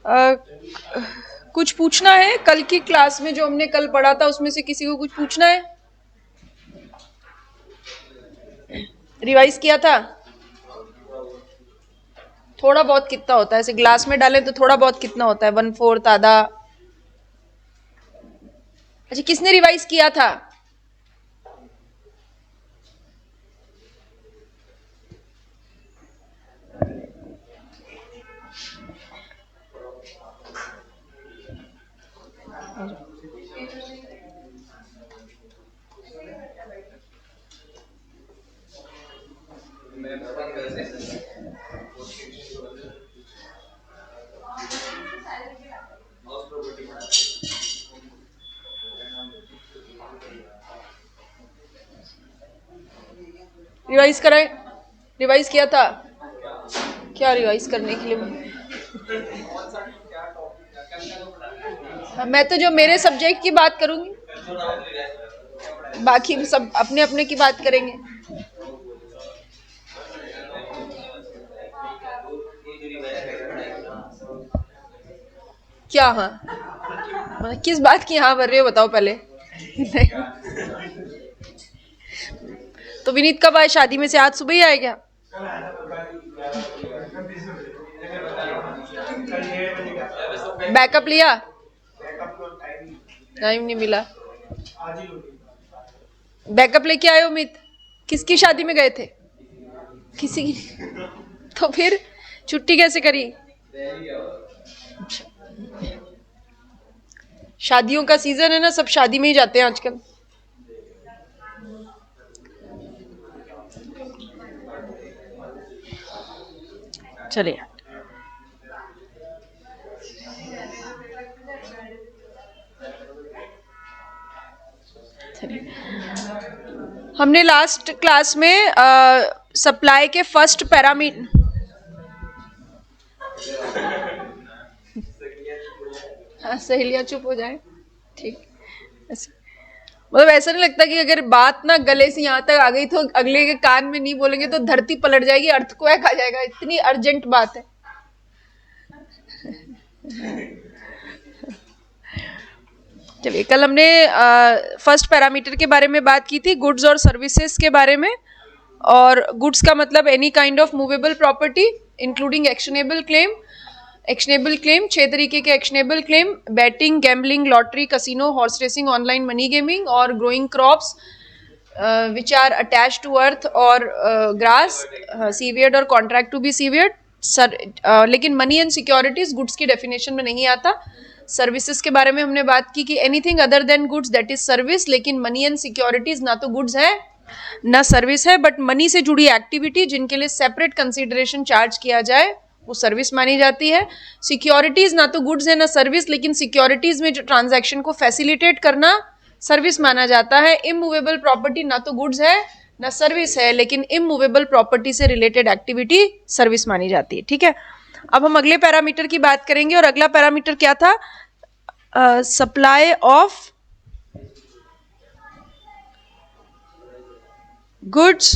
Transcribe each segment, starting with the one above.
अ, कुछ पूछना है? कल की क्लास में जो हमने कल पढ़ा था उसमें से किसी को कुछ पूछना है? रिवाइज किया था? थोड़ा बहुत कितना होता है? ऐसे ग्लास में डालें तो थोड़ा बहुत कितना होता है? 1/4 आधा? अच्छा, किसने रिवाइज किया था? रिवाइज कराए? रिवाइज किया था? क्या रिवाइज करने के लिए? मैं तो जो मेरे सब्जेक्ट की बात करूंगी, बाकी सब अपने अपने की बात करेंगे। क्या हाँ? मतलब किस बात की हाँ भर रहे हो बताओ पहले। तो विनीत कब आए शादी में से? आज सुबह ही आए क्या? बैकअप लिया? टाइम नहीं मिला। बैकअप लेके आए उम्मीद? किसकी शादी में गए थे? किसी की? तो फिर छुट्टी कैसे करी? शादियों का सीजन है ना, सब शादी में ही जाते हैं आजकल। चलिए, हमने लास्ट क्लास में सप्लाई के फर्स्ट पैरामीटर, हाँ सहेलियां चुप हो जाए, ठीक। मतलब ऐसा नहीं लगता कि अगर बात ना गले से यहाँ तक आ गई तो अगले के कान में नहीं बोलेंगे तो धरती पलट जाएगी, अर्थक्वेक आ जाएगा, इतनी अर्जेंट बात है। चलिए, कल हमने फर्स्ट पैरामीटर के बारे में बात की थी, गुड्स और सर्विसेज के बारे में। और गुड्स का मतलब any kind of movable property including actionable claim. Actionable claim 6 तरीके के actionable claim: betting, gambling, lottery, casino, horse racing, online money gaming और growing crops which are attach to earth और ग्रास, सीवियर्ड और contract to be severed. लेकिन money and securities goods की definition में नहीं आता। सर्विसेज के बारे में हमने बात की कि anything other than goods that is service, लेकिन मनी एंड सिक्योरिटीज ना तो गुड्स है ना सर्विस है, बट मनी से जुड़ी एक्टिविटी जिनके लिए सेपरेट कंसिडरेशन चार्ज किया जाए वो सर्विस मानी जाती है। सिक्योरिटीज ना तो गुड्स है ना सर्विस, लेकिन सिक्योरिटीज में जो ट्रांजैक्शन को फैसिलिटेट करना सर्विस माना जाता है। इमूवेबल प्रॉपर्टी ना तो गुड्स है ना सर्विस है, लेकिन इमूवेबल प्रॉपर्टी से रिलेटेड एक्टिविटी सर्विस मानी जाती है। ठीक है, अब हम अगले पैरामीटर की बात करेंगे और अगला पैरामीटर क्या था? सप्लाई ऑफ गुड्स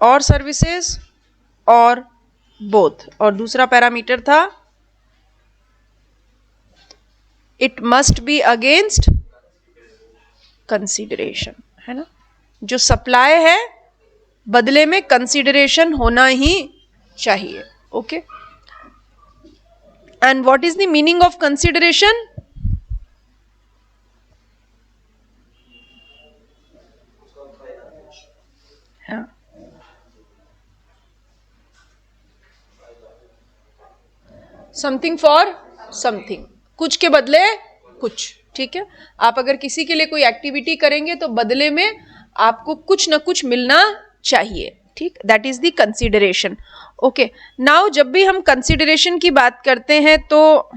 और सर्विसेज और बोथ। और दूसरा पैरामीटर था it must be against consideration, है ना? जो सप्लाई है बदले में कंसीडरेशन होना ही चाहिए। Okay, and what is the meaning of consideration? Something for something, कुछ के बदले कुछ। ठीक है, आप अगर किसी के लिए कोई एक्टिविटी करेंगे तो बदले में आपको कुछ ना कुछ मिलना चाहिए। ठीक, that is the consideration. Okay, now जब भी हम कंसीडरेशन की बात करते हैं तो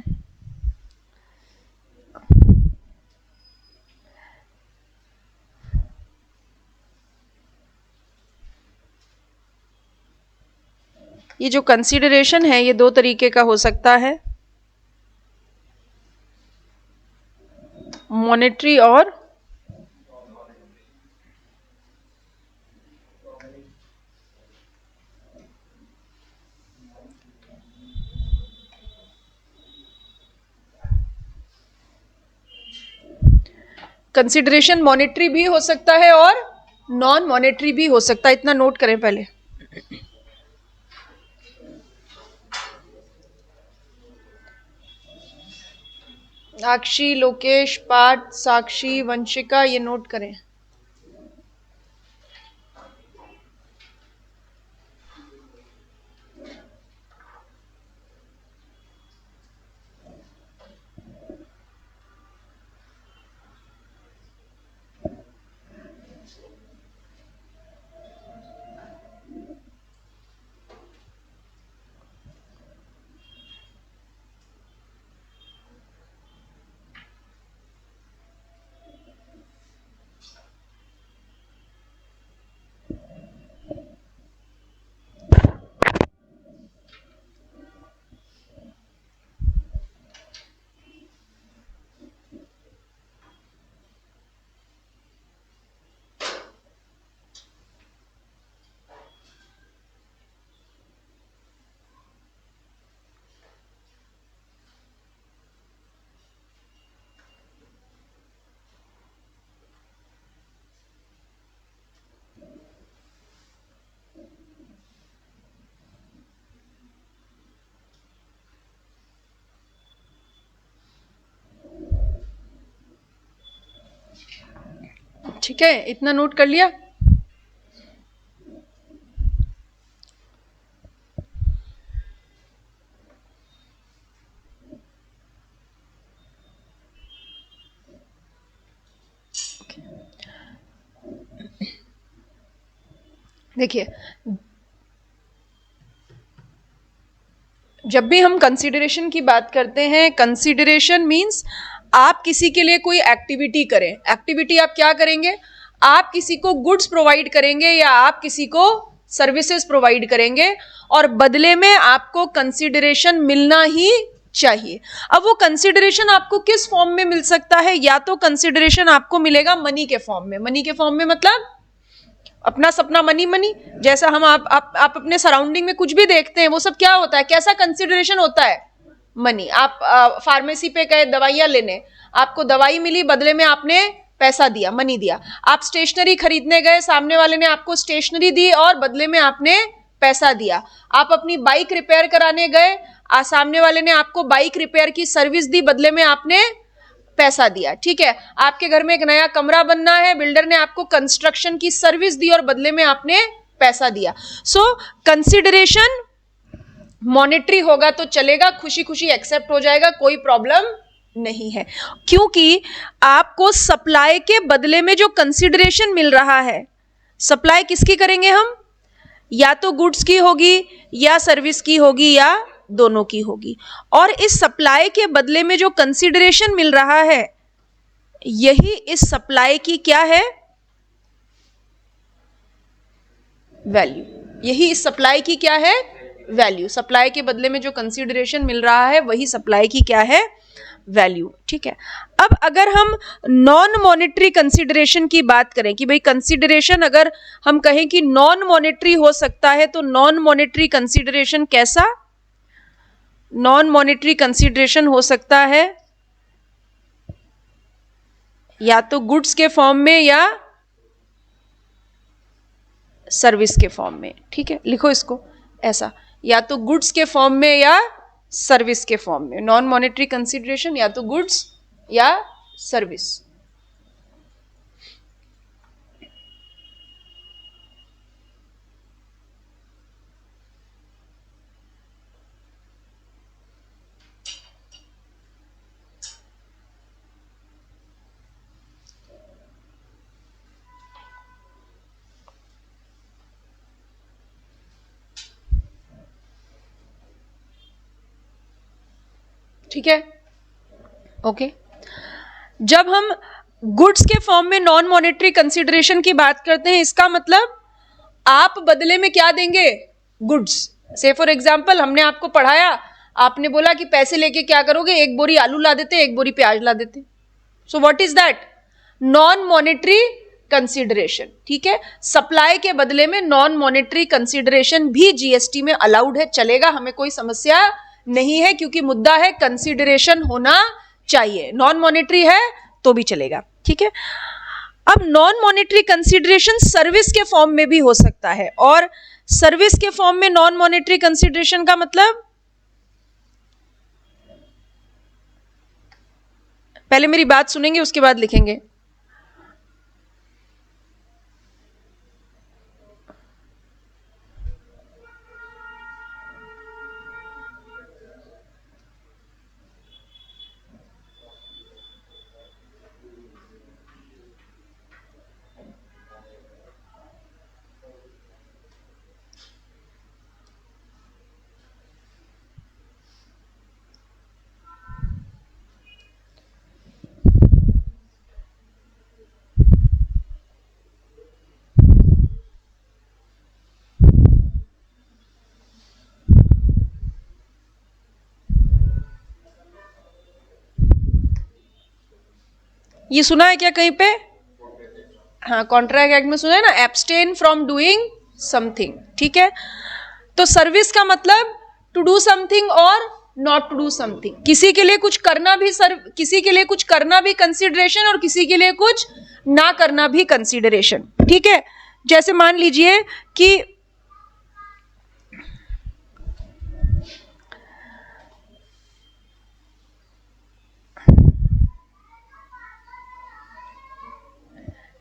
ये जो कंसीडरेशन है ये दो तरीके का हो सकता है, मॉनेटरी और कंसिडरेशन मॉनेटरी भी हो सकता है और नॉन मॉनेटरी भी हो सकता है, इतना नोट करें पहले। साक्षी, लोकेश, पार्थ, साक्षी, वंशिका, ये नोट करें। ठीक है, इतना नोट कर लिया। देखिए, जब भी हम कंसीडरेशन की बात करते हैं, कंसीडरेशन मीन्स आप किसी के लिए कोई एक्टिविटी करें। एक्टिविटी आप क्या करेंगे? आप किसी को गुड्स प्रोवाइड करेंगे या आप किसी को सर्विसेज प्रोवाइड करेंगे और बदले में आपको कंसीडरेशन मिलना ही चाहिए। अब वो कंसीडरेशन आपको किस फॉर्म में मिल सकता है? या तो कंसीडरेशन आपको मिलेगा मनी के फॉर्म में। मनी के फॉर्म में मतलब अपना सपना मनी, मनी जैसा हम आप अपने सराउंडिंग में कुछ भी देखते हैं, वो सब क्या होता है? कैसा कंसीडरेशन होता है? मनी। आप फार्मेसी पे गए दवाइयां लेने, आपको दवाई मिली, बदले में आपने पैसा दिया, मनी दिया। आप स्टेशनरी खरीदने गए, सामने वाले ने आपको स्टेशनरी दी और बदले में आपने पैसा दिया। आप अपनी बाइक रिपेयर कराने गए, सामने वाले ने आपको बाइक रिपेयर की सर्विस दी, बदले में आपने पैसा दिया। ठीक है, आपके घर में एक नया कमरा बनना है, बिल्डर ने आपको कंस्ट्रक्शन की सर्विस दी और बदले में आपने पैसा दिया। सो कंसीडरेशन मॉनेटरी होगा तो चलेगा, खुशी खुशी एक्सेप्ट हो जाएगा, कोई प्रॉब्लम नहीं है, क्योंकि आपको सप्लाई के बदले में जो कंसीडरेशन मिल रहा है, सप्लाई किसकी करेंगे हम? या तो गुड्स की होगी या सर्विस की होगी या दोनों की होगी। और इस सप्लाई के बदले में जो कंसीडरेशन मिल रहा है, यही इस सप्लाई की क्या है? वैल्यू। यही इस सप्लाई की क्या है? वैल्यू। सप्लाई के बदले में जो कंसीडरेशन मिल रहा है, वही सप्लाई की क्या है? वैल्यू। ठीक है, अब अगर हम नॉन मॉनेटरी कंसीडरेशन की बात करें कि भाई कंसीडरेशन अगर हम कहें कि नॉन मॉनेटरी हो सकता है, तो नॉन मॉनेटरी कंसीडरेशन कैसा? नॉन मॉनेटरी कंसीडरेशन हो सकता है या तो गुड्स के फॉर्म में या सर्विस के फॉर्म में। ठीक है, लिखो इसको ऐसा, या तो गुड्स के फॉर्म में या सर्विस के फॉर्म में। नॉन मॉनेटरी कंसीडरेशन या तो गुड्स या सर्विस। ठीक है, ओके। जब हम गुड्स के फॉर्म में नॉन मॉनेटरी कंसीडरेशन की बात करते हैं, इसका मतलब आप बदले में क्या देंगे? गुड्स। से फॉर एग्जाम्पल, हमने आपको पढ़ाया, आपने बोला कि पैसे लेके क्या करोगे? एक बोरी आलू ला देते, एक बोरी प्याज ला देते। So what is that? Non monetary consideration. ठीक है, सप्लाई के बदले में नॉन मॉनेटरी कंसीडरेशन भी जीएसटी में अलाउड है, चलेगा, हमें कोई समस्या नहीं है, क्योंकि मुद्दा है कंसीडरेशन होना चाहिए। नॉन मॉनेटरी है तो भी चलेगा। ठीक है। अब नॉन मॉनेटरी कंसिडरेशन सर्विस के फॉर्म में भी हो सकता है, और सर्विस के फॉर्म में नॉन मॉनेटरी कंसिडरेशन का मतलब, पहले मेरी बात सुनेंगे उसके बाद लिखेंगे। ये सुना है क्या कहीं पे? हाँ, कॉन्ट्रैक्ट एक्ट में सुना है ना, एब्सटेन फ्रॉम डूइंग समथिंग, ठीक है। तो सर्विस का मतलब टू डू समथिंग और नॉट टू डू समथिंग, किसी के लिए कुछ करना भी किसी के लिए कुछ करना भी कंसिडरेशन, और किसी के लिए कुछ ना करना भी कंसिडरेशन, ठीक है। जैसे मान लीजिए कि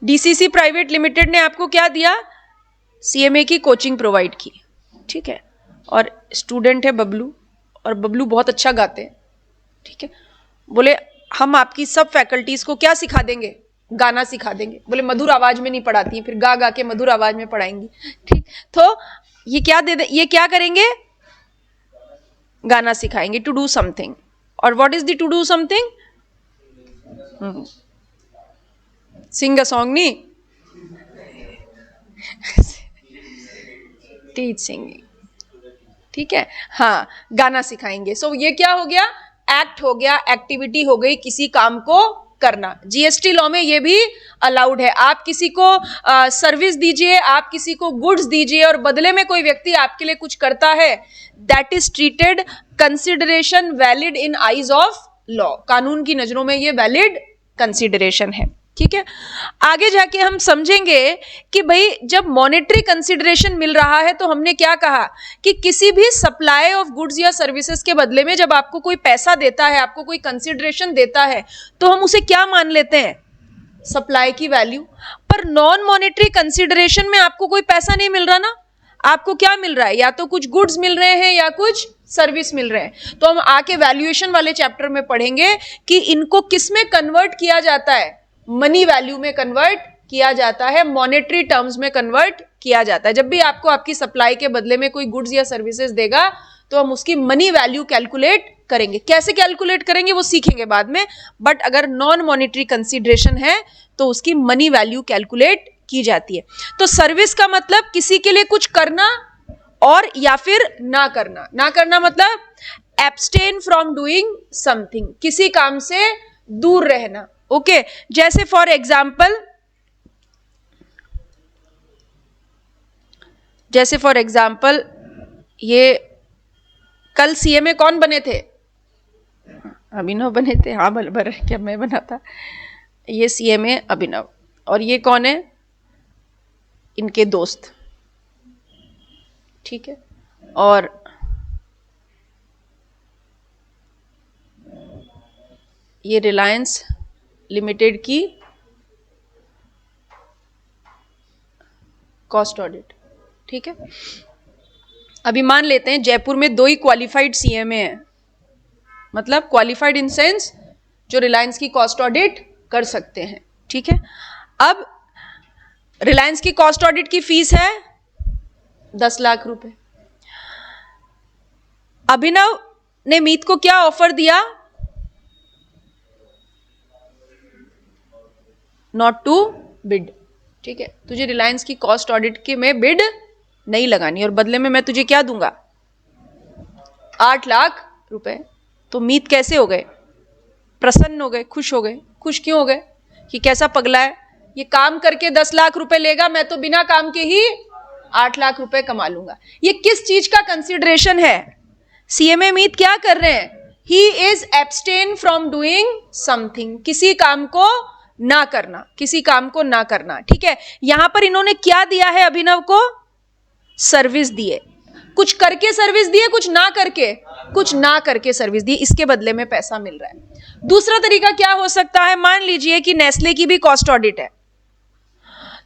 डीसीसी प्राइवेट लिमिटेड ने आपको क्या दिया, सीएमए की कोचिंग प्रोवाइड की, ठीक है। और स्टूडेंट है बबलू, और बबलू बहुत अच्छा गाते हैं, ठीक है। बोले हम आपकी सब फैकल्टीज को क्या सिखा देंगे, गाना सिखा देंगे। बोले मधुर आवाज में नहीं पढ़ाती हैं, फिर गा गा के मधुर आवाज में पढ़ाएंगी, ठीक। तो ये क्या ये क्या करेंगे, गाना सिखाएंगे, टू डू समथिंग। और what is the to do something, sing a song, नहीं टीच सिंगिंग, ठीक है। हाँ, गाना सिखाएंगे। सो ये क्या हो गया, एक्ट हो गया, एक्टिविटी हो गई, किसी काम को करना। जीएसटी लॉ में ये भी अलाउड है। आप किसी को सर्विस दीजिए, आप किसी को गुड्स दीजिए, और बदले में कोई व्यक्ति आपके लिए कुछ करता है, that is treated consideration valid in eyes of law. कानून की नजरों में ये वैलिड कंसिडरेशन है, ठीक है। आगे जाके हम समझेंगे कि भाई जब मॉनेटरी कंसिडरेशन मिल रहा है तो हमने क्या कहा कि किसी भी सप्लाई ऑफ गुड्स या सर्विसेज के बदले में जब आपको कोई पैसा देता है, आपको कोई कंसिडरेशन देता है, तो हम उसे क्या मान लेते हैं, सप्लाई की वैल्यू। पर नॉन मॉनेटरी कंसिडरेशन में आपको कोई पैसा नहीं मिल रहा ना, आपको क्या मिल रहा है, या तो कुछ गुड्स मिल रहे हैं या कुछ सर्विस मिल रहे हैं। तो हम आके वैल्यूएशन वाले चैप्टर में पढ़ेंगे कि इनको किस में कन्वर्ट किया जाता है, मनी वैल्यू में कन्वर्ट किया जाता है, मॉनेटरी टर्म्स में कन्वर्ट किया जाता है। जब भी आपको आपकी सप्लाई के बदले में कोई गुड्स या सर्विसेज देगा तो हम उसकी मनी वैल्यू कैलकुलेट करेंगे। कैसे कैलकुलेट करेंगे वो सीखेंगे बाद में, बट अगर नॉन मॉनेटरी कंसिडरेशन है तो उसकी मनी वैल्यू कैलकुलेट की जाती है। तो सर्विस का मतलब किसी के लिए कुछ करना और या फिर ना करना। ना करना मतलब एब्सटेन फ्रॉम डूइंग समथिंग, किसी काम से दूर रहना, ओके। जैसे फॉर एग्जाम्पल ये कल सीएमए कौन बने थे, अभिनव बने थे। हाँ बराबर, क्या मैं बना था, ये सीएमए अभिनव, और ये कौन है, इनके दोस्त, ठीक है। और ये रिलायंस लिमिटेड की कॉस्ट ऑडिट, ठीक है। अभी मान लेते हैं जयपुर में 2 ही क्वालिफाइड सीएमए हैं, मतलब क्वालिफाइड इन सेंस जो रिलायंस की कॉस्ट ऑडिट कर सकते हैं, ठीक है। अब रिलायंस की कॉस्ट ऑडिट की फीस है 10 लाख रुपए। अभिनव ने मीत को क्या ऑफर दिया, नॉट टू बिड, ठीक है। तुझे रिलायंस की कॉस्ट ऑडिट के में बिड नहीं लगानी, और बदले में मैं तुझे क्या दूंगा, 8 लाख रुपए। तो मीत कैसे हो गए, प्रसन्न हो गए, खुश हो गए। खुश क्यों हो गए, कि कैसा पगला है, ये काम करके 10 लाख रुपए लेगा, मैं तो बिना काम के ही 8 लाख रुपए कमा लूंगा। ये किस चीज का कंसिडरेशन है, सीएमए मीत क्या कर रहे हैं, he is abstain from doing something, किसी काम को ना करना, किसी काम को ना करना, ठीक है। यहां पर इन्होंने क्या दिया है अभिनव को? सर्विस दिए, कुछ करके सर्विस दिए, कुछ ना करके सर्विस दी, इसके बदले में पैसा मिल रहा है। दूसरा तरीका क्या हो सकता है? मान लीजिए कि नेस्ले की भी कॉस्ट ऑडिट है,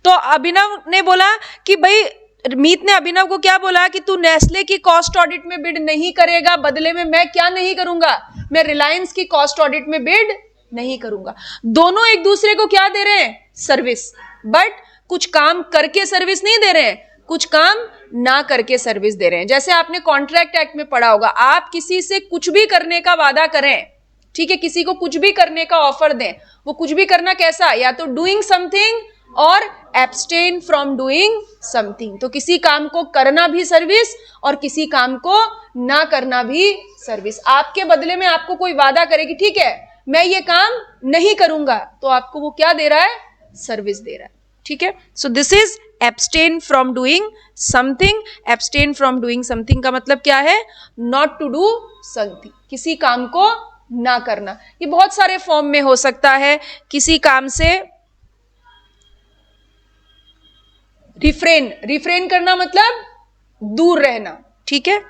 तो अभिनव ने बोला कि भाई, मीत ने अभिनव को क्या बोला कि तू नेस्ले की कॉस्ट ऑडिट में बिड नहीं करेगा, बदले में मैं क्या नहीं करूंगा, मैं रिलायंस की कॉस्ट ऑडिट में बिड नहीं करूंगा। दोनों एक दूसरे को क्या दे रहे हैं? सर्विस, बट कुछ काम करके सर्विस नहीं दे रहे हैं, कुछ काम ना करके सर्विस दे रहे हैं। जैसे आपने कॉन्ट्रैक्ट एक्ट में पढ़ा होगा, आप किसी से कुछ भी करने का वादा करें, ठीक है, किसी को कुछ भी करने का ऑफर दें, वो कुछ भी करना कैसा? या तो डूइंग समथिंग और एब्सटेन फ्रॉम डूइंग समथिंग। तो किसी काम को करना भी सर्विस और किसी काम को ना करना भी सर्विस। आपके बदले में आपको कोई वादा करेगी, ठीक है मैं ये काम नहीं करूंगा, तो आपको वो क्या दे रहा है? सर्विस दे रहा है, ठीक है। So this is abstain from doing something. Abstain from doing something का मतलब क्या है? नॉट टू डू समथिंग, किसी काम को ना करना। ये बहुत सारे फॉर्म में हो सकता है। किसी काम से रिफ्रेन करना मतलब दूर रहना, ठीक है।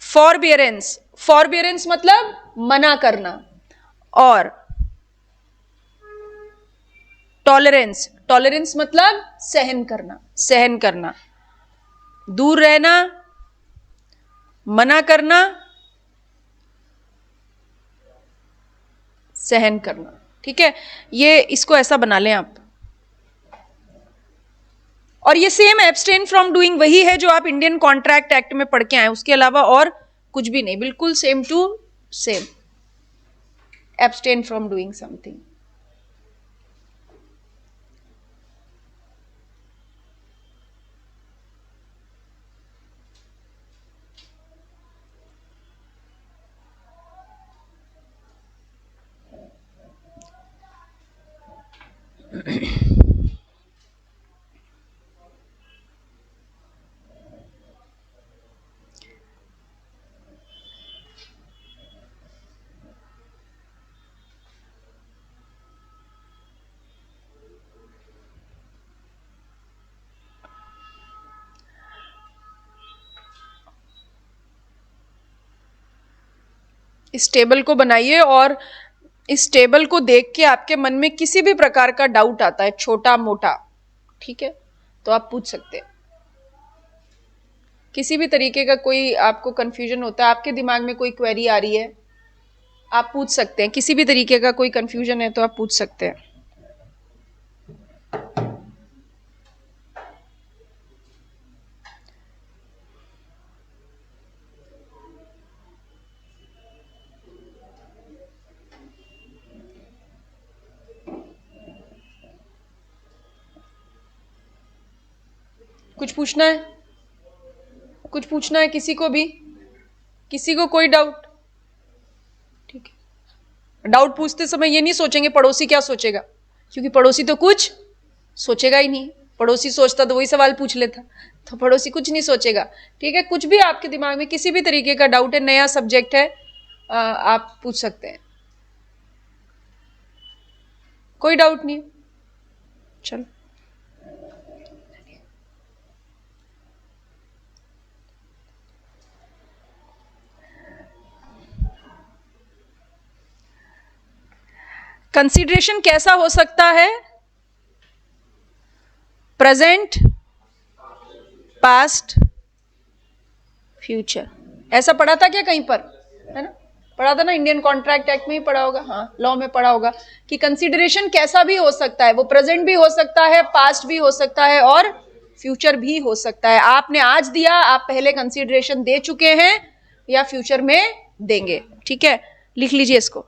फॉरबियरेंस मतलब मना करना, और टॉलरेंस मतलब सहन करना। दूर रहना, मना करना, सहन करना, ठीक है। ये इसको ऐसा बना लें आप। और ये सेम एब्सटेन फ्रॉम डूइंग वही है जो आप इंडियन कॉन्ट्रैक्ट एक्ट में पढ़ के आए, उसके अलावा और कुछ भी नहीं, बिल्कुल same to same. Abstain from doing something. इस टेबल को बनाइए, और इस टेबल को देख के आपके मन में किसी भी प्रकार का डाउट आता है, छोटा मोटा, ठीक है, तो आप पूछ सकते हैं। किसी भी तरीके का कोई आपको कंफ्यूजन होता है, आपके दिमाग में कोई क्वेरी आ रही है, आप पूछ सकते हैं। किसी भी तरीके का कोई कंफ्यूजन है तो आप पूछ सकते हैं। कुछ पूछना है किसी को भी? किसी को कोई डाउट? ठीक है। डाउट पूछते समय ये नहीं सोचेंगे पड़ोसी क्या सोचेगा, क्योंकि पड़ोसी तो कुछ सोचेगा ही नहीं। पड़ोसी सोचता तो वही सवाल पूछ लेता, तो पड़ोसी कुछ नहीं सोचेगा, ठीक है। कुछ भी आपके दिमाग में किसी भी तरीके का डाउट है, नया सब्जेक्ट है, आप पूछ सकते हैं। कोई डाउट नहीं? चलो, कंसीडरेशन कैसा हो सकता है? Present, past, future. ऐसा पढ़ा था क्या कहीं पर? है ना, पढ़ा था ना, इंडियन कॉन्ट्रैक्ट एक्ट में ही पढ़ा होगा, हाँ लॉ में पढ़ा होगा कि कंसीडरेशन कैसा भी हो सकता है। वो प्रेजेंट भी हो सकता है, पास्ट भी हो सकता है, और फ्यूचर भी हो सकता है। आपने आज दिया, आप पहले कंसीडरेशन दे चुके हैं या फ्यूचर में देंगे, ठीक है। लिख लीजिए इसको।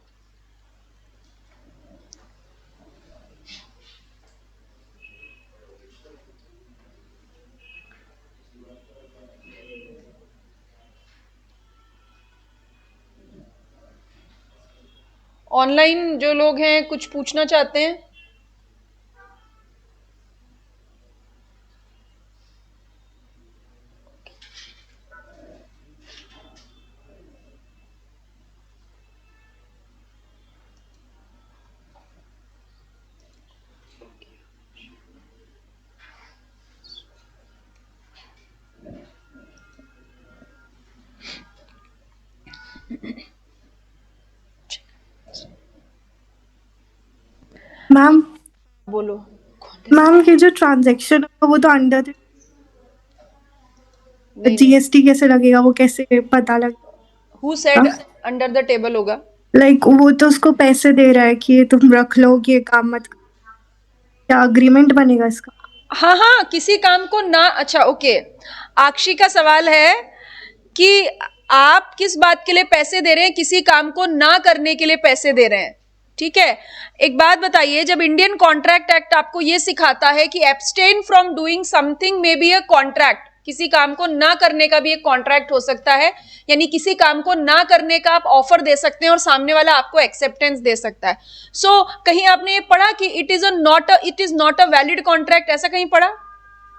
ऑनलाइन जो लोग हैं कुछ पूछना चाहते हैं? बोलो। मैम ये जो ट्रांजैक्शन होगा वो तो अंडर नहीं नहीं, जीएसटी कैसे लगेगा, वो कैसे पता लगेगा? Who said under the table होगा? लाइक वो तो उसको पैसे दे रहा है कि ये तुम रख लो, कि ये काम मत करो। क्या अग्रीमेंट बनेगा इसका? हाँ हाँ, किसी काम को ना, अच्छा ओके, आक्षी का सवाल है कि आप किस बात के लिए पैसे दे रहे हैं, किसी काम को ना करने के लिए पैसे दे रहे हैं, ठीक है। एक बात बताइए, जब इंडियन कॉन्ट्रैक्ट एक्ट आपको यह सिखाता है कि abstain from doing something may be a contract, किसी काम को ना करने का भी एक कॉन्ट्रैक्ट हो सकता है, यानी किसी काम को ना करने का आप ऑफर दे सकते हैं और सामने वाला आपको एक्सेप्टेंस दे सकता है। सो कहीं आपने ये पढ़ा कि it is not a valid contract, ऐसा कहीं पढ़ा?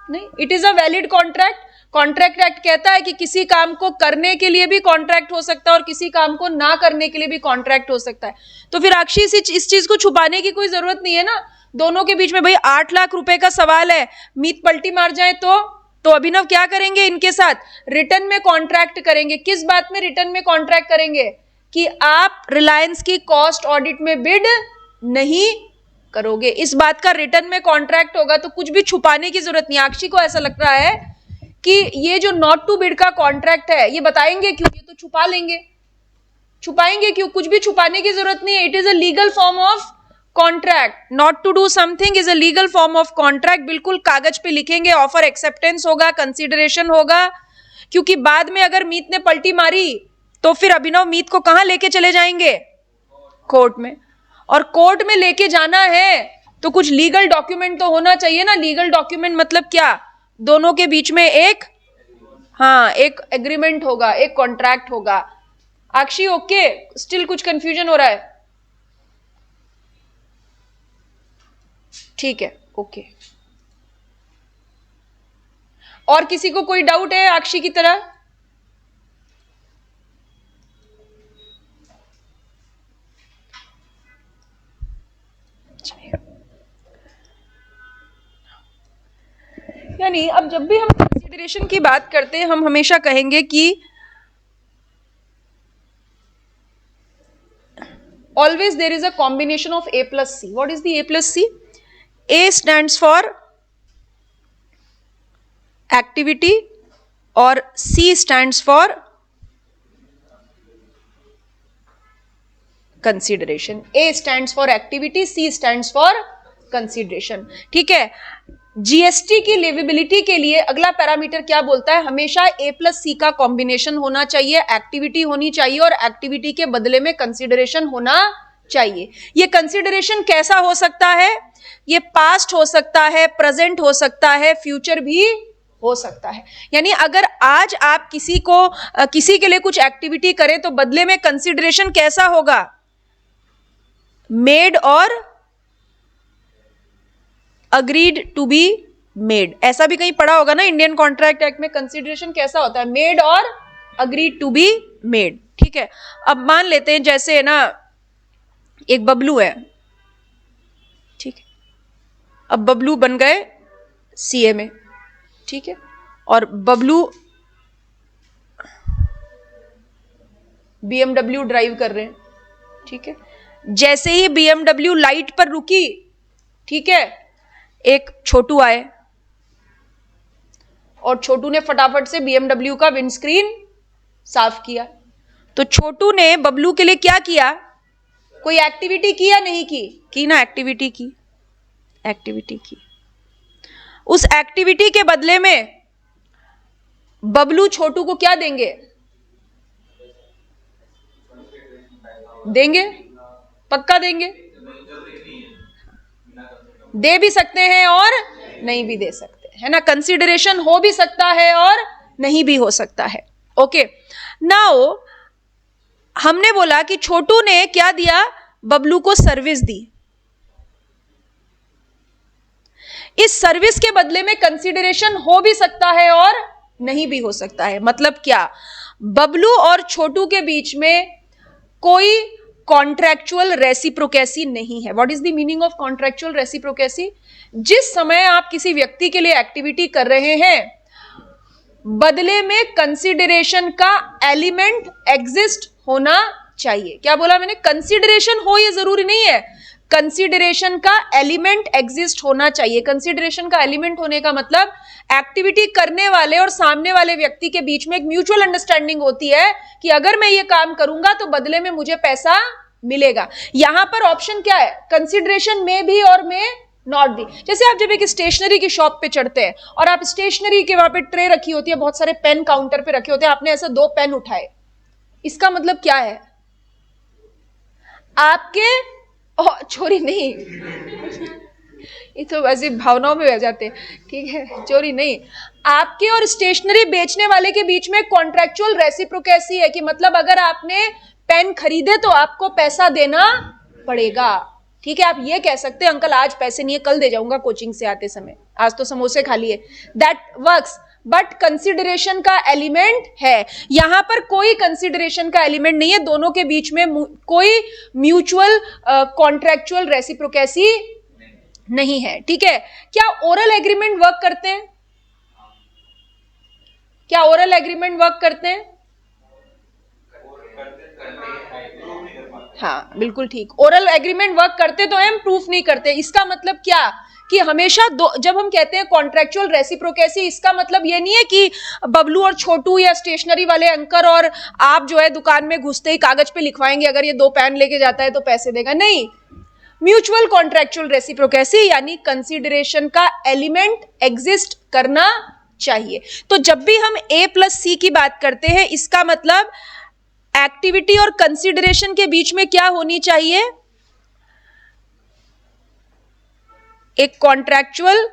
नहीं, it is a valid contract. Contract act कहता है कि किसी काम को करने के लिए भी कॉन्ट्रैक्ट हो सकता है और किसी काम को ना करने के लिए भी कॉन्ट्रैक्ट हो सकता है। तो फिर अक्षी इस चीज को छुपाने की कोई जरूरत नहीं है ना। दोनों के बीच में भाई 8 लाख रुपए का सवाल है, मीत पलटी मार जाए तो अभिनव क्या करेंगे इनके साथ? रिटर्न में कॉन्ट्रैक्ट करेंगे। किस बात में रिटर्न में कॉन्ट्रैक्ट करेंगे? कि आप रिलायंस की कॉस्ट ऑडिट में बिड नहीं करोगे, इस बात का रिटर्न में कॉन्ट्रैक्ट होगा। तो कुछ भी छुपाने की जरूरत नहीं। अक्षी को ऐसा लग रहा है कि ये जो नॉट टू बिड का कॉन्ट्रैक्ट है ये बताएंगे क्यों, ये तो छुपा लेंगे। छुपाएंगे क्यों? कुछ भी छुपाने की जरूरत नहीं है। It is a legal form of contract. Not to do something is a legal form of contract. बिल्कुल कागज पे लिखेंगे, ऑफर एक्सेप्टेंस होगा, कंसिडरेशन होगा। क्योंकि बाद में अगर मीत ने पलटी मारी तो फिर अभिनव मीत को कहां लेके चले जाएंगे? कोर्ट में। और कोर्ट में लेके जाना है तो कुछ लीगल डॉक्यूमेंट तो होना चाहिए ना। लीगल डॉक्यूमेंट मतलब क्या? दोनों के बीच में एक एग्रीमेंट होगा, एक कॉन्ट्रैक्ट होगा। अक्षी ओके? स्टिल कुछ कंफ्यूजन हो रहा है? ठीक है, ओके। और किसी को कोई डाउट है अक्षी की तरह? यानी अब जब भी हम कंसीडरेशन की बात करते हैं हम हमेशा कहेंगे कि always there is a combination of A plus C. What is the A plus C? A stands for activity और C stands for consideration. A stands for activity, C stands for consideration. ठीक है। GST की liveability के लिए अगला parameter क्या बोलता है? हमेशा ए प्लस सी का कॉम्बिनेशन होना चाहिए, एक्टिविटी होनी चाहिए और एक्टिविटी के बदले में कंसिडरेशन होना चाहिए। ये कंसिडरेशन कैसा हो सकता है? ये पास्ट हो सकता है, प्रेजेंट हो सकता है, फ्यूचर भी हो सकता है। यानी अगर आज आप किसी के लिए कुछ एक्टिविटी करें तो बदले में कंसिडरेशन कैसा होगा? मेड और अग्रीड टू बी मेड। ऐसा भी कहीं पढ़ा होगा ना इंडियन कॉन्ट्रैक्ट एक्ट में। कंसिडरेशन कैसा होता है? मेड और अग्रीड टू बी मेड। ठीक है। अब मान लेते हैं जैसे है ना, एक बबलू है, ठीक है। अब बबलू बन गए सीए में, ठीक है। और बबलू बीएमडब्ल्यू ड्राइव कर रहे हैं, ठीक है। जैसे ही बीएमडब्ल्यू लाइट पर रुकी, ठीक है, एक छोटू आए और छोटू ने फटाफट से बीएमडब्ल्यू का विंडस्क्रीन साफ किया। तो छोटू ने बबलू के लिए क्या किया? कोई एक्टिविटी की या नहीं की? की ना, एक्टिविटी की, एक्टिविटी की। उस एक्टिविटी के बदले में बबलू छोटू को क्या देंगे? देंगे, पक्का देंगे। दे भी सकते हैं और नहीं भी दे सकते, है ना। कंसिडरेशन हो भी सकता है और नहीं भी हो सकता है। ओके, नाउ हमने बोला कि छोटू ने क्या दिया? बबलू को सर्विस दी। इस सर्विस के बदले में कंसिडरेशन हो भी सकता है और नहीं भी हो सकता है। मतलब क्या? बबलू और छोटू के बीच में कोई कॉन्ट्रैक्चुअल रेसिप्रोकेसी नहीं है। What is the meaning of contractual reciprocity? जिस समय आप किसी व्यक्ति के लिए एक्टिविटी कर रहे हैं, बदले में कंसिडरेशन का एलिमेंट एग्जिस्ट होना चाहिए। क्या बोला मैंने? कंसिडरेशन हो ये जरूरी नहीं है, कंसिडरेशन का एलिमेंट एग्जिस्ट होना चाहिए। कंसिडरेशन का एलिमेंट होने का मतलब एक्टिविटी करने वाले और सामने वाले व्यक्ति के बीच में एक म्यूचुअल अंडरस्टैंडिंग होती है कि अगर मैं ये काम करूंगा तो बदले में मुझे पैसा मिलेगा। यहां पर ऑप्शन क्या है, कंसिडरेशन में भी और में नॉट भी। जैसे आप जब एक स्टेशनरी की शॉप पे चढ़ते हैं और आप स्टेशनरी के वहां पे ट्रे रखी होती है, बहुत सारे पेन काउंटर पे रखे होते हैं, आपने ऐसे 2 पेन उठाए, इसका मतलब क्या है, आपके चोरी नहीं, ये तो वैसे भावनाओं में बह जाते हैं, ठीक है, चोरी नहीं, आपके और स्टेशनरी बेचने वाले के बीच में कॉन्ट्रैक्चुअल रेसिप्रोकेसी है कि मतलब अगर आपने पेन खरीदे तो आपको पैसा देना पड़ेगा। ठीक है, आप ये कह सकते हैं अंकल आज पैसे नहीं है, कल दे जाऊंगा कोचिंग से आते समय, आज तो समोसे खा लिए, दैट वर्क्स, बट कंसिडरेशन का एलिमेंट है। यहां पर कोई कंसिडरेशन का एलिमेंट नहीं है, दोनों के बीच में कोई म्यूचुअल कॉन्ट्रैक्चुअल रेसिप्रोकेसी नहीं है। ठीक है, क्या ओरल एग्रीमेंट वर्क करते हैं? क्या ओरल एग्रीमेंट वर्क करते हैं? हाँ बिल्कुल ठीक, ओरल एग्रीमेंट वर्क करते तो हम प्रूफ नहीं करते। इसका मतलब क्या कि हमेशा दो, जब हम कहते हैं कॉन्ट्रैक्चुअल रेसिप्रोकेसी, इसका मतलब ये नहीं है कि बबलू और छोटू या स्टेशनरी वाले अंकल और आप जो है दुकान में घुसते ही कागज पे लिखवाएंगे अगर ये 2 पेन लेके जाता है तो पैसे देगा, नहीं। म्यूचुअल कॉन्ट्रैक्चुअल रेसिप्रोकेसी यानी कंसिडरेशन का एलिमेंट एग्जिस्ट करना चाहिए। तो जब भी हम A+C की बात करते हैं, इसका मतलब एक्टिविटी और कंसिडरेशन के बीच में क्या होनी चाहिए, एक कॉन्ट्रैक्चुअल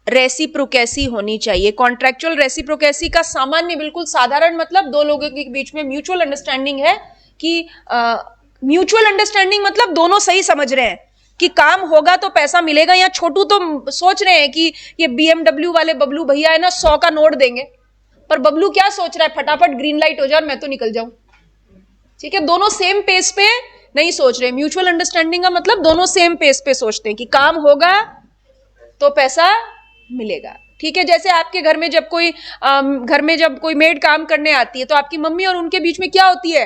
रेसिप्रोकेसी होनी चाहिए। कॉन्ट्रैक्चुअल रेसिप्रोकेसी का सामान्य बिल्कुल साधारण मतलब दो लोगों के बीच में म्यूचुअल अंडरस्टैंडिंग है कि म्यूचुअल अंडरस्टैंडिंग मतलब दोनों सही समझ रहे हैं कि काम होगा तो पैसा मिलेगा। या छोटू तो सोच रहे हैं कि ये BMW वाले बबलू भैया है ना 100 का नोट देंगे, पर बबलू क्या सोच रहा है, फटाफट ग्रीन लाइट हो जाए और मैं तो निकल जाऊं। ठीक है, दोनों सेम पेस पे नहीं सोच रहे। म्यूचुअल अंडरस्टैंडिंग का मतलब दोनों सेम पेस पे सोचते हैं कि काम होगा तो पैसा मिलेगा। ठीक है, जैसे आपके घर में जब कोई मेड काम करने आती है तो आपकी मम्मी और उनके बीच में क्या होती है,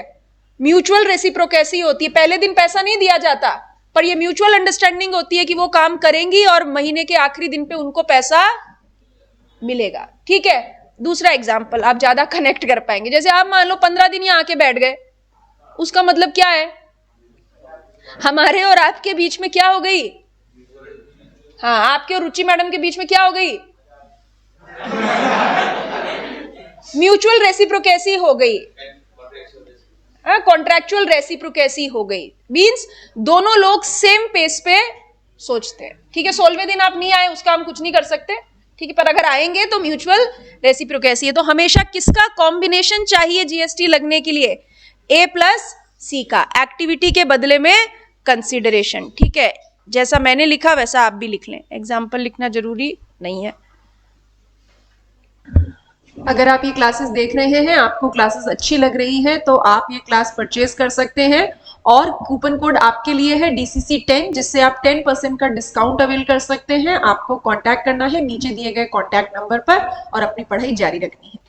म्यूचुअल रेसिप्रोकेसी होती है। पहले दिन पैसा नहीं दिया जाता, पर ये म्यूचुअल अंडरस्टैंडिंग होती है कि वो काम करेंगी और महीने के आखिरी दिन पे उनको पैसा मिलेगा। ठीक है, दूसरा एग्जाम्पल आप ज्यादा कनेक्ट कर पाएंगे। जैसे आप मान लो 15 दिन यहां आके बैठ गए, उसका मतलब क्या है, हमारे और आपके बीच में क्या हो गई, हाँ आपके और रुचि मैडम के बीच में क्या हो गई, म्यूचुअल रेसिप्रोकेसी हो गई, कॉन्ट्रैक्चुअल रेसिप्रोकेसी हो गई। मींस दोनों लोग सेम पेस पे सोचते हैं। ठीक है, 16वें दिन आप नहीं आए उसका हम कुछ नहीं कर सकते, ठीक है, पर अगर आएंगे तो म्यूचुअल रेसिप्रोकेसी है। तो हमेशा किसका कॉम्बिनेशन चाहिए जीएसटी लगने के लिए, A+C का, एक्टिविटी के बदले में कंसिडरेशन। ठीक है, जैसा मैंने लिखा वैसा आप भी लिख लें, एग्जाम्पल लिखना जरूरी नहीं है। अगर आप ये क्लासेस देख रहे हैं, आपको क्लासेस अच्छी लग रही है तो आप ये क्लास परचेज कर सकते हैं और कूपन कोड आपके लिए है DCC10, जिससे आप 10% का डिस्काउंट अवेल कर सकते हैं। आपको कांटेक्ट करना है नीचे दिए गए कांटेक्ट नंबर पर और अपनी पढ़ाई जारी रखनी है।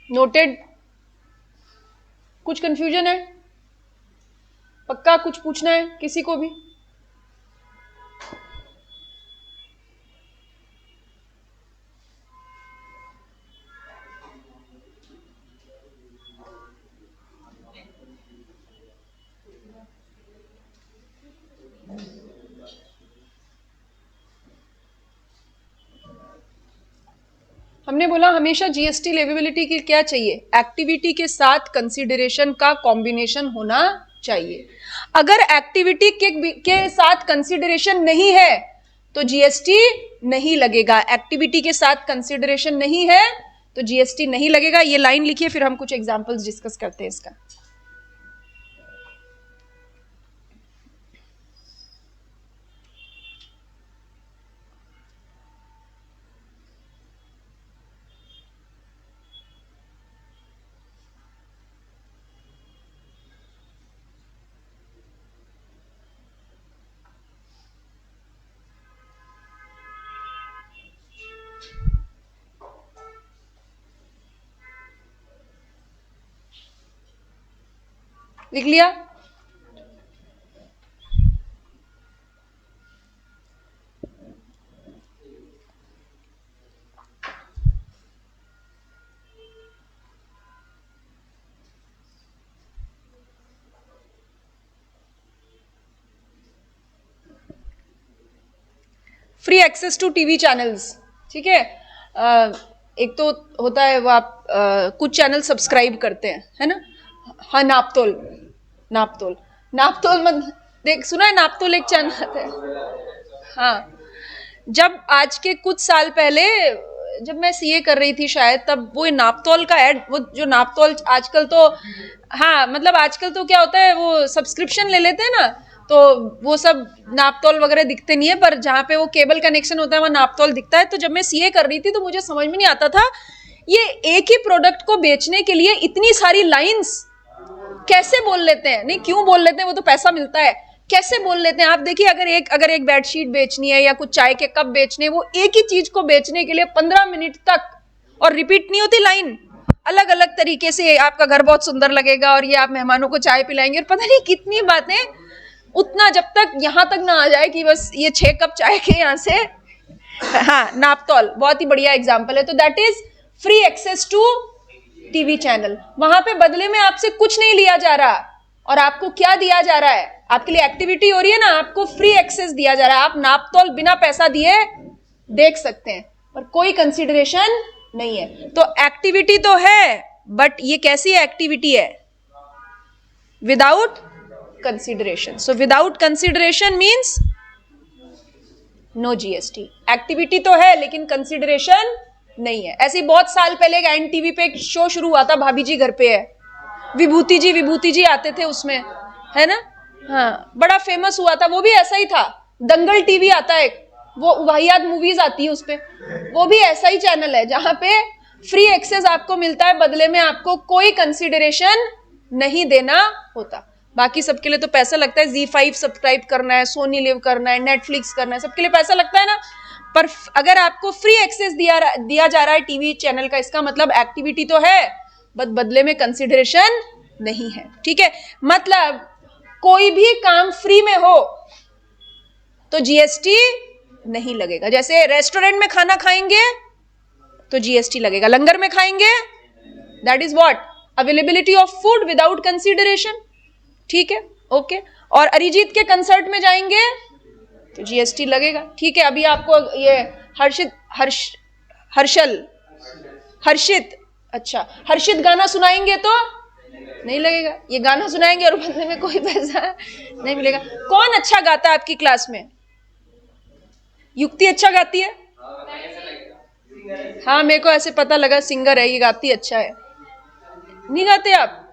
नोटेड? कुछ कंफ्यूजन है? पक्का कुछ पूछना है किसी को भी? हमने बोला हमेशा जीएसटी लेवेबिलिटी की क्या चाहिए, एक्टिविटी के साथ कंसीडरेशन का कॉम्बिनेशन होना चाहिए। अगर एक्टिविटी के साथ कंसीडरेशन नहीं है तो जीएसटी नहीं लगेगा। एक्टिविटी के साथ कंसीडरेशन नहीं है तो जीएसटी नहीं लगेगा। ये लाइन लिखिए, फिर हम कुछ एग्जांपल्स डिस्कस करते हैं इसका। लिख लिया? Free access to TV channels, ठीक है। एक तो होता है वो आप कुछ चैनल सब्सक्राइब करते हैं, है ना। हाँ, नापतोल, नापतोल, नापतोल मत देख, सुना है नापतोल एक चैनल आता है। हाँ, जब आज के कुछ साल पहले जब मैं सीए कर रही थी शायद, तब वो नापतोल का ऐड, वो जो नापतोल आजकल तो, हाँ मतलब आजकल तो क्या होता है वो सब्सक्रिप्शन ले लेते हैं ना, तो वो सब नापतोल वगैरह दिखते नहीं है, पर जहाँ पे वो केबल कनेक्शन होता है वहाँ नापतोल दिखता है। तो जब मैं सीए कर रही थी तो मुझे समझ में नहीं आता था ये एक ही प्रोडक्ट को बेचने के लिए इतनी सारी लाइंस कैसे बोल लेते हैं। नहीं, क्यों बोल लेते हैं, वो तो पैसा मिलता है, कैसे बोल लेते हैं। आप देखिए, अगर एक बेडशीट बेचनी है या कुछ चाय के कप बेचने, वो एक ही चीज को बेचने के लिए 15 मिनट तक, और रिपीट नहीं होती लाइन, अलग अलग तरीके से आपका घर बहुत सुंदर लगेगा और ये आप मेहमानों को चाय पिलाएंगे, और पता नहीं कितनी बातें, उतना जब तक यहां तक ना आ जाए कि बस ये 6 कप चाय के यहां से। हाँ, नापतोल बहुत ही बढ़िया एग्जाम्पल है। तो that is free access to TV channel. वहां पे बदले में आपसे कुछ नहीं लिया जा रहा, और आपको क्या दिया जा रहा है, आपके लिए एक्टिविटी हो रही है ना, आपको फ्री एक्सेस दिया जा रहा है। आप नापतोल बिना पैसा दिए देख सकते हैं, पर कोई कंसिडरेशन नहीं है। तो एक्टिविटी तो है, बट ये कैसी एक्टिविटी है? Without consideration. So without consideration means no GST. Activity तो है लेकिन कंसिडरेशन नहीं है। ऐसे बहुत साल पहले एक एनटीवी पे एक शो शुरू हुआ था, भाभी जी घर पे है, विभूति जी आते थे उसमें, है ना। हाँ, बड़ा फेमस हुआ था, वो भी ऐसा ही था। दंगल टीवी आता है एक, वो वाहियात मूवीज आती है उसपे, वो भी ऐसा ही चैनल है जहां पे फ्री एक्सेस आपको मिलता है, बदले में आपको कोई कंसिडरेशन नहीं देना होता। बाकी सबके लिए तो पैसा लगता है, Z5 सब्सक्राइब करना है, सोनी लिव करना है, नेटफ्लिक्स करना है, सबके लिए पैसा लगता है ना। पर अगर आपको फ्री एक्सेस दिया जा रहा है टीवी चैनल का, इसका मतलब एक्टिविटी तो है, बदले में कंसिडरेशन नहीं है, ठीक है। मतलब कोई भी काम फ्री में हो तो जीएसटी नहीं लगेगा। जैसे रेस्टोरेंट में खाना खाएंगे तो जीएसटी लगेगा, लंगर में खाएंगे, that is what, availability of food without consideration, ठीक है, ओके। और अरिजीत के कंसर्ट में जाएंगे तो जीएसटी लगेगा, ठीक है। अभी आपको ये हर्षित, अच्छा, हर्षित गाना सुनाएंगे तो नहीं लगेगा। ये गाना सुनाएंगे और बदले में कोई पैसा नहीं मिलेगा। कौन अच्छा गाता है आपकी क्लास में? युक्ति अच्छा गाती है? हाँ, मेरे को ऐसे पता लगा, सिंगर है ये, गाती अच्छा है। नहीं गाते आप?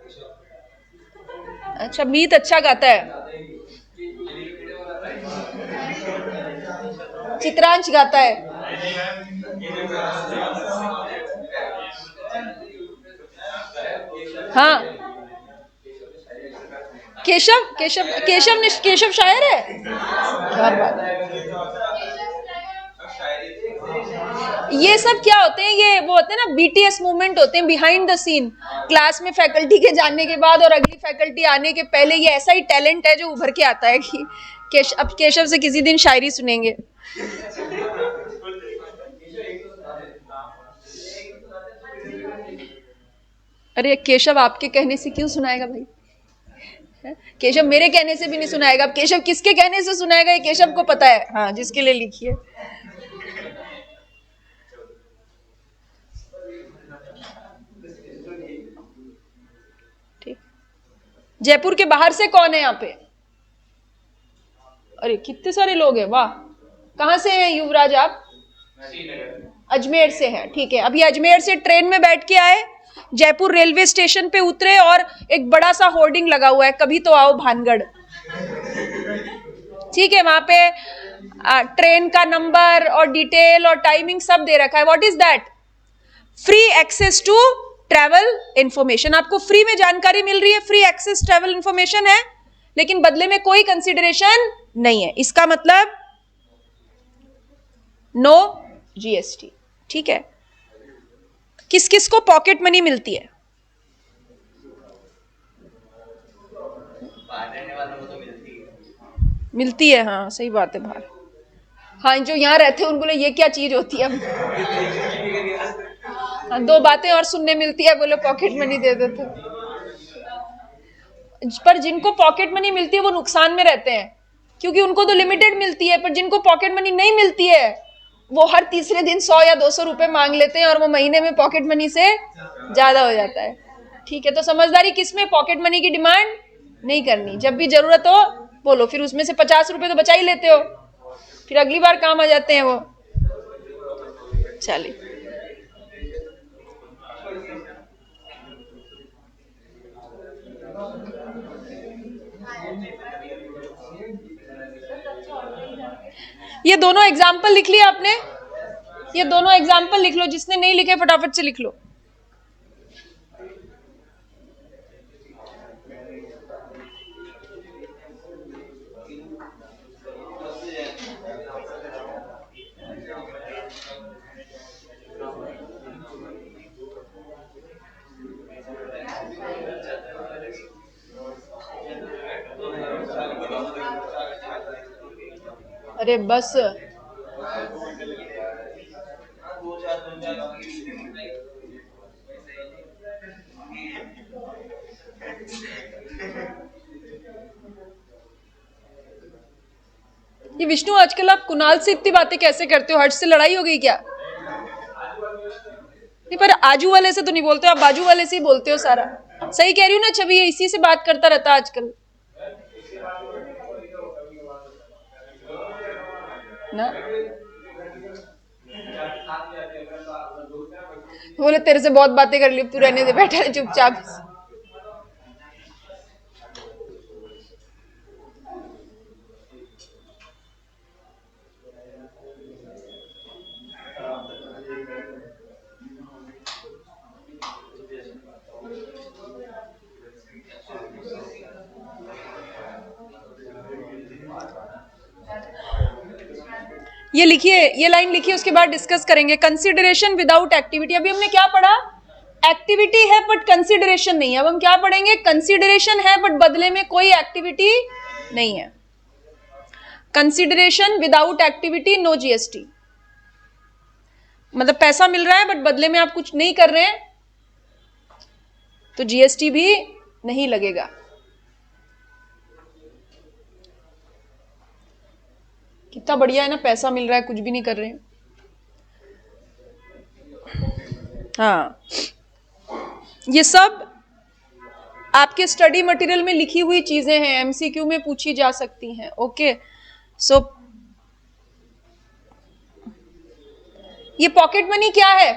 अच्छा, मीत अच्छा गाता है, चित्रांश गाता है। हाँ, केशव शायर है, क्या बात है। ये सब क्या होते हैं, ये वो होते हैं ना बीटीएस मूवमेंट होते हैं, बिहाइंड द सीन। क्लास में फैकल्टी के जाने के बाद और अगली फैकल्टी आने के पहले ये ऐसा ही टैलेंट है जो उभर के आता है कि अब केशव से किसी दिन शायरी सुनेंगे। अरे केशव आपके कहने से क्यों सुनाएगा भाई, केशव मेरे कहने से भी नहीं सुनाएगा। अब केशव किसके कहने से सुनाएगा ये केशव को पता है, हाँ, जिसके लिए लिखी है। ठीक, जयपुर के बाहर से कौन है यहाँ पे? अरे कितने सारे लोग हैं, वाह। कहाँ से हैं युवराज आप? अजमेर से हैं, ठीक है। अभी अजमेर से ट्रेन में बैठ के आए, जयपुर रेलवे स्टेशन पे उतरे और एक बड़ा सा होर्डिंग लगा हुआ है, कभी तो आओ भानगढ़, ठीक है। वहां पे ट्रेन का नंबर और डिटेल और टाइमिंग सब दे रखा है। What is that? Free access to travel information. आपको फ्री में जानकारी मिल रही है, फ्री एक्सेस ट्रैवल इंफॉर्मेशन है, लेकिन बदले में कोई कंसिडरेशन नहीं है। इसका मतलब नो जीएसटी, ठीक है। किस किस को पॉकेट मनी मिलती है? मिलती है, हाँ सही बात है बाहर। हाँ जो यहाँ रहते हैं उनको बोले ये क्या चीज होती है। हाँ, दो बातें और सुनने मिलती है, बोले पॉकेट मनी दे देते। पर जिनको पॉकेट मनी मिलती है वो नुकसान में रहते हैं, क्योंकि उनको तो लिमिटेड मिलती है। पर जिनको पॉकेट मनी नहीं मिलती है वो हर तीसरे दिन 100 या 200 रुपए मांग लेते हैं और वो महीने में पॉकेट मनी से ज्यादा हो जाता है। ठीक है, तो समझदारी किसमें, पॉकेट मनी की डिमांड नहीं करनी। जब भी जरूरत हो बोलो, फिर उसमें से 50 रुपए तो बचा ही लेते हो, फिर अगली बार काम आ जाते हैं वो। चलिए, ये दोनों एग्जाम्पल लिख लिया आपने? ये दोनों एग्जाम्पल लिख लो, जिसने नहीं लिखे फटाफट से लिख लो। अरे बस, ये विष्णु आजकल आप कुणाल से इतनी बातें कैसे करते हो? हर्ष से लड़ाई हो गई क्या? नहीं, पर आजू वाले से तो नहीं बोलते हो आप, बाजू वाले से ही बोलते हो सारा। सही कह रही हूँ ना छवि, ये इसी से बात करता रहता है आजकल ना। बोले तेरे से बहुत बातें कर ली, तू रहने दे, बैठा है चुपचाप। ये लिखिए, ये लाइन लिखिए, उसके बाद डिस्कस करेंगे। Consideration without activity. अभी हमने क्या पढ़ा? एक्टिविटी है बट कंसिडरेशन नहीं है। अब हम क्या पढ़ेंगे? कंसिडरेशन है बट बदले में कोई एक्टिविटी नहीं है। Consideration without activity, no GST. मतलब पैसा मिल रहा है बट बदले में आप कुछ नहीं कर रहे हैं तो जीएसटी भी नहीं लगेगा। कितना बढ़िया है ना, पैसा मिल रहा है, कुछ भी नहीं कर रहे हैं। हाँ, ये सब आपके स्टडी मटेरियल में लिखी हुई चीजें हैं, एमसीक्यू में पूछी जा सकती हैं। ओके, सो ये पॉकेट मनी क्या है?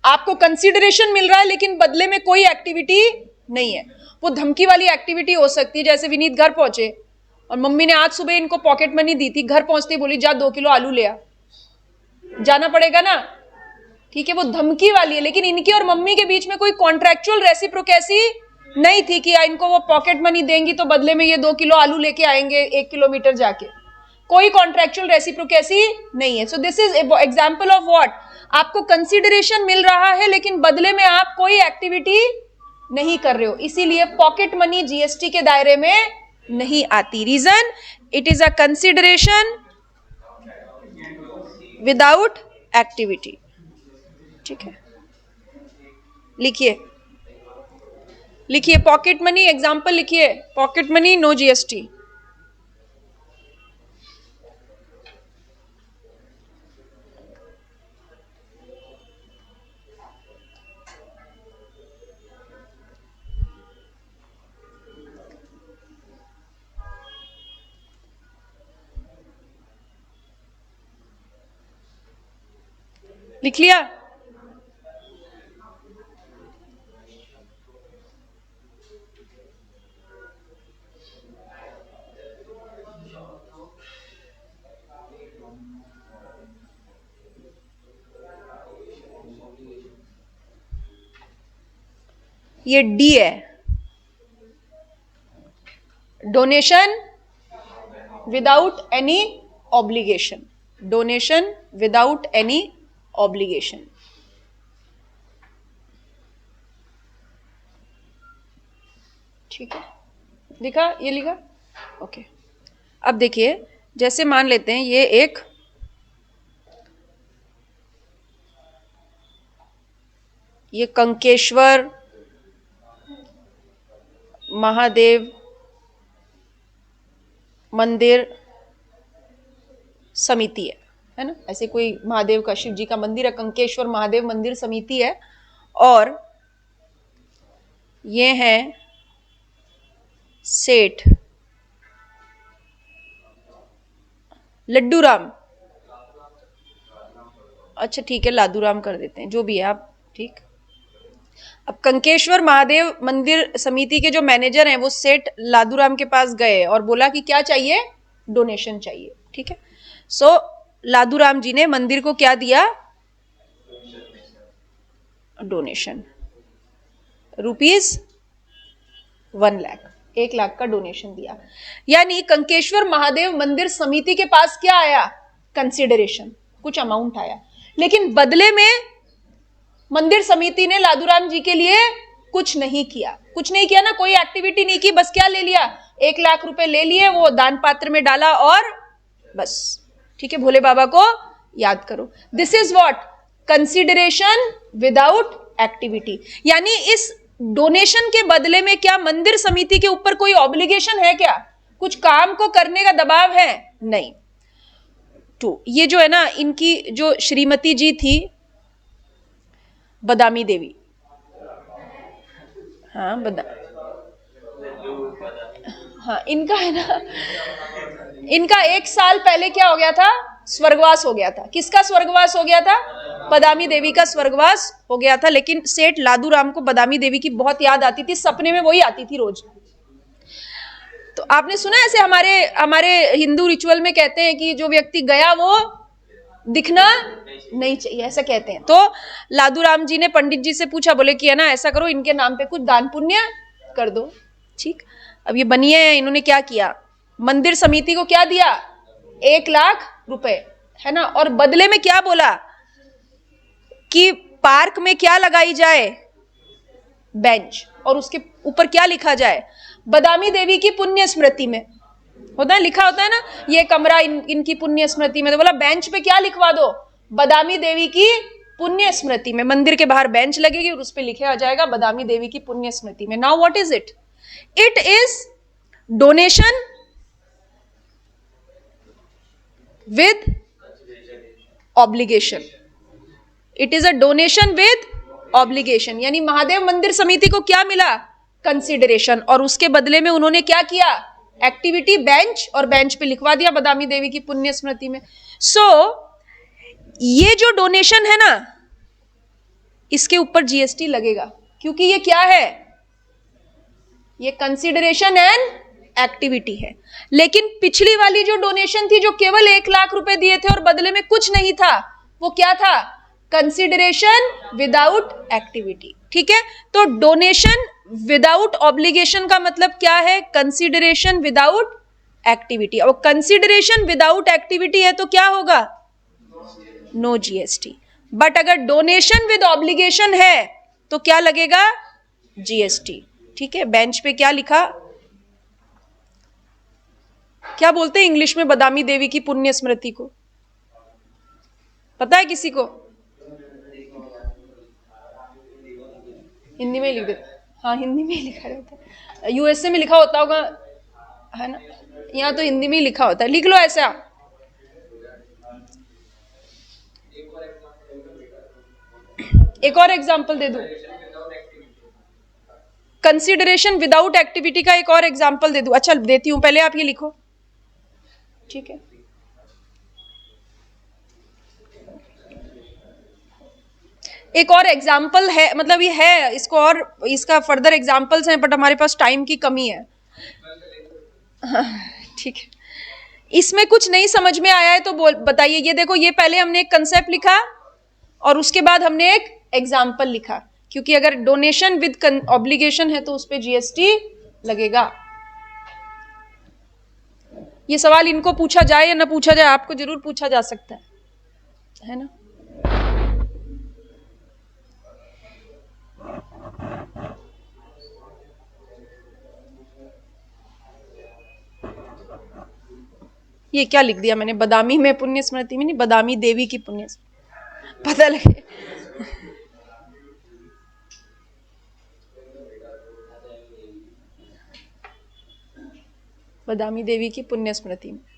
आपको कंसीडरेशन मिल रहा है लेकिन बदले में कोई एक्टिविटी नहीं है। वो धमकी वाली एक्टिविटी हो सकती है, जैसे विनीत घर पहुंचे और मम्मी ने आज सुबह इनको पॉकेट मनी दी थी, घर पहुंचते बोली जा 2 किलो आलू ले आ। जाना पड़ेगा ना, ठीक है, वो धमकी वाली है। लेकिन इनकी और मम्मी के बीच में कोई कॉन्ट्रेक्चुअल रेसिप्रोकेसी नहीं थी कि इनको वो पॉकेट मनी देंगी तो बदले में ये 2 किलो आलू लेके आएंगे 1 किलोमीटर जाके। कोई कॉन्ट्रेक्चुअल रेसिप्रोकेसी नहीं है। So this is example of what? आपको कंसिडरेशन मिल रहा है लेकिन बदले में आप कोई एक्टिविटी नहीं कर रहे हो, इसीलिए पॉकेट मनी जीएसटी के दायरे में नहीं आती। Reason, it is a consideration without activity. ठीक है, लिखिए लिखिए पॉकेट मनी एग्जाम्पल लिखिए। Pocket money no GST. लिख लिया? ये डी है, donation without any obligation. Donation without any obligation. ठीक है, लिखा, ये लिखा, ओके। अब देखिए, जैसे मान लेते हैं ये कंकेश्वर महादेव मंदिर समिति है ना, ऐसे कोई महादेव का, शिव जी का मंदिर है, कंकेश्वर महादेव मंदिर समिति है, और ये हैं सेठ लड्डू राम, अच्छा ठीक है लादूराम कर देते हैं, जो भी है आप, ठीक। अब कंकेश्वर महादेव मंदिर समिति के जो मैनेजर हैं वो सेठ लादूराम के पास गए और बोला कि क्या चाहिए, डोनेशन चाहिए, ठीक है। सो लादूराम जी ने मंदिर को क्या दिया, डोनेशन, ₹1,00,000, 1,00,000 का डोनेशन दिया। यानी कंकेश्वर महादेव मंदिर समिति के पास क्या आया, कंसिडरेशन, कुछ अमाउंट आया, लेकिन बदले में मंदिर समिति ने लादूराम जी के लिए कुछ नहीं किया, कुछ नहीं किया ना, कोई एक्टिविटी नहीं की, बस क्या ले लिया, 1,00,000 रुपए ले लिए, वो दान पात्र में डाला और बस, ठीक है, भोले बाबा को याद करो। This is what, consideration without activity. यानी इस डोनेशन के बदले में क्या मंदिर समिति के ऊपर कोई ऑब्लिगेशन है क्या, कुछ काम को करने का दबाव है, नहीं। टू, ये जो है ना, इनकी जो श्रीमती जी थी बदामी देवी, हाँ हाँ, इनका है ना, इनका 1 साल पहले क्या हो गया था, स्वर्गवास हो गया था। किसका स्वर्गवास हो गया था, बदामी देवी का स्वर्गवास हो गया था। लेकिन सेठ लादूराम को बदामी देवी की बहुत याद आती थी, सपने में वही आती थी रोज। तो आपने सुना ऐसे हमारे हिंदू रिचुअल में कहते हैं कि जो व्यक्ति गया वो दिखना नहीं चाहिए, ऐसा कहते हैं। तो लादूराम जी ने पंडित जी से पूछा, बोले कि है ना ऐसा करो, इनके नाम पे कुछ दान पुण्य कर दो, ठीक। अब ये बनिए हैं, इन्होंने क्या किया, मंदिर समिति को क्या दिया, 1,00,000 रुपए, है ना, और बदले में क्या बोला कि पार्क में क्या लगाई जाए, बेंच, और उसके ऊपर क्या लिखा जाए, बदामी देवी की पुण्य स्मृति में, होता है लिखा होता है ना, ये कमरा इनकी पुण्य स्मृति में, तो बोला बेंच पे क्या लिखवा दो, बदामी देवी की पुण्य स्मृति में। मंदिर के बाहर बेंच लगेगी और उस पे लिखा जाएगा बदामी देवी की पुण्य स्मृति में। Now what is it, it is donation with obligation, it is a donation with obligation. यानी महादेव मंदिर समिति को क्या मिला, कंसिडरेशन, और उसके बदले में उन्होंने क्या किया, एक्टिविटी, बेंच, और बेंच पे लिखवा दिया बदामी देवी की पुण्य स्मृति में। सो ये जो डोनेशन है ना, इसके ऊपर जीएसटी लगेगा, क्योंकि ये क्या है, ये कंसिडरेशन एंड एक्टिविटी है। लेकिन पिछली वाली जो डोनेशन थी, जो केवल 1,00,000 रुपए दिए थे और बदले में कुछ नहीं था, वो क्या था, कंसिडरेशन विदाउट एक्टिविटी, ठीक है। तो डोनेशन विदाउट ऑब्लिगेशन का मतलब क्या है, कंसिडरेशन विदाउट एक्टिविटी। और कंसिडरेशन विदाउट एक्टिविटी है तो क्या होगा, नो जीएसटी। बट अगर डोनेशन विद ऑब्लिगेशन है तो क्या लगेगा, जीएसटी, ठीक है। बेंच पे क्या लिखा, क्या बोलते हैं इंग्लिश में बदामी देवी की पुण्य स्मृति को, पता है किसी को, हिंदी में लिख देते, हाँ हिंदी में ही लिखा रहता है, यूएसए में लिखा होता होगा, है ना, यहाँ तो हिंदी में ही लिखा होता है, लिख लो ऐसा। एक और एग्जांपल दे दूं, कंसिडरेशन विदाउट एक्टिविटी का एक और एग्जांपल दे दूं, अच्छा देती हूं, पहले आप ये लिखो, ठीक है। एक और एग्जाम्पल है, मतलब ये है, इसको और इसका फर्दर एग्जाम्पल्स हैं, बट हमारे पास टाइम की कमी है, ठीक है। इसमें कुछ नहीं समझ में आया है तो बताइए। ये देखो, ये पहले हमने एक कंसेप्ट लिखा और उसके बाद हमने एक एग्जाम्पल लिखा, क्योंकि अगर डोनेशन विद ऑब्लिगेशन है तो उस पर जीएसटी लगेगा। ये सवाल इनको पूछा जाए या ना पूछा जाए, आपको जरूर पूछा जा सकता है ना। ये क्या लिख दिया मैंने, बदामी में पुण्य स्मृति में नहीं, बदामी देवी की पुण्य स्मृति, पता लगे। बदामी देवी की पुण्य स्मृति में।